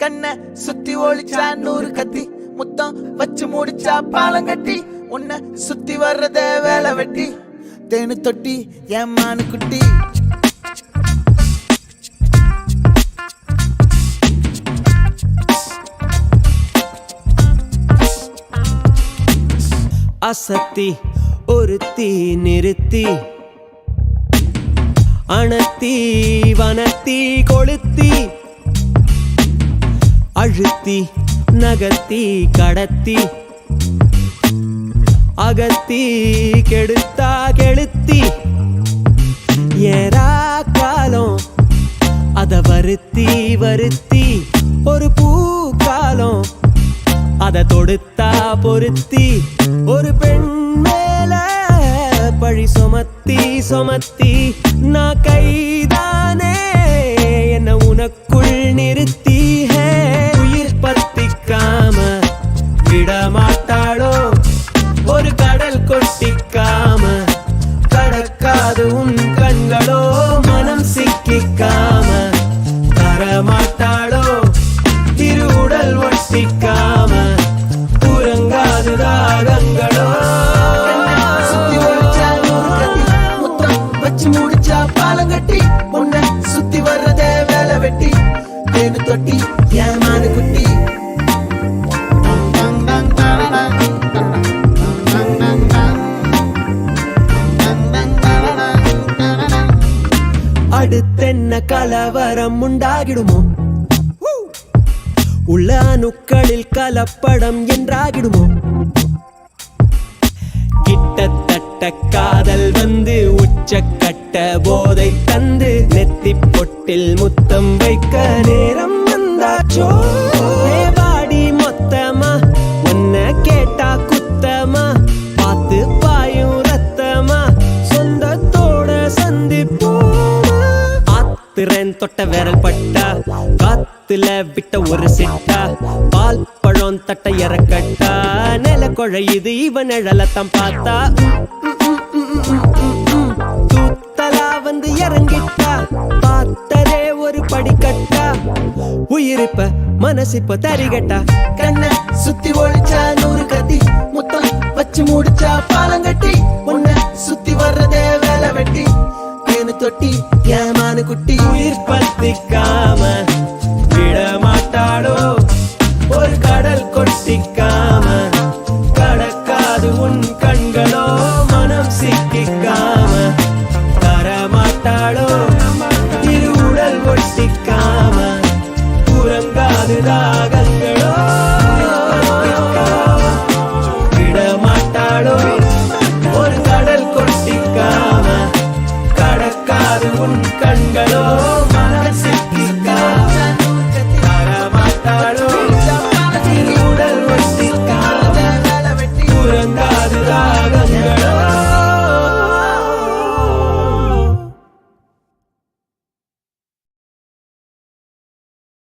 கண்ண சுத்தி ஒளிச்சா 100 கத்தி முத்தம் வச்சு முடிச்சா பாலங்கட்டி உன்னை சுத்தி வர்றத வேலை வெட்டி தேனு தொட்டி என் மானு குட்டி அசத்தி ஒருத்தி நிறுத்தி அணத்தி வனத்தி கொளுத்தி அழுத்தி நகர்த்தி கடத்தி அகத்தி கெடுத்தா கெளுத்தி ஏரா காலம் அத வருத்தி வருத்தி ஒரு பூக்காலம் அத தொடுத்தா பொருத்தி ஒரு பெண் மேல பழி சுமத்தி சுமத்தி நான் கைதானே என்ன உனக்குள் நிறுத்தி உயிர் பத்திக்காம விடமாட்டாளோ ஒரு கடல் கொட்டிக்காம கடக்காது உன் கண்களோ மனம் சிக்கிக்காம தரமாட்டாளோ திரு உடல் ஒட்டிக்காம உறங்காது ராகங்களோ சுத்தி ஒளிச்சா 100 கத்தி முத்தம் வச்சு முடிச்சா பாலங்கட்டி உன்னை சுத்தி வர்றத வேலை வெட்டி தேனு தொட்டி என் மானு குட்டி அடுத்தென்ன கலவரம் உண்டாகிடுமோ உள்ள அணுக்களில் கலப்படம் என்றாகிடுமோ கிட்டத்தட்ட காதல் வந்து உச்சக்கட்ட போதை தந்து நெத்தி பொட்டில் முத்தம் வைக்க நேரம் வந்தாச்சோ வாடி மொத்தமா உன்னை கேட்டா குத்தமா பார்த்து பாயும் ரத்தமா சொந்தத்தோட சந்திப்போமா ஆத்திரன் தொட்ட விரல் பட்டா காத்துல விட்ட ஒரு சிட்டா பால் பழம் தட்ட இறக்கட்டா நில குழையுது இவன் நிழலத்தம் பார்த்தா தூத்தலா வந்து இறங்கிட்டா பார்த்ததே ஒரு படிக்கட்டா உயிரிப்ப மனசிப்ப தரிகட்டா கண்ண சுத்தி ஒளிச்சா 100 கத்தி முத்தம் வச்சு முடிச்சா பாலங்கட்டி உன்னை சுத்தி வர்றதே வேலை வெட்டி தேனு தொட்டி என் மானு குட்டி உயிர் பத்திக்காம விடமாட்டாளோ ஒரு கடல் கொட்டிக்க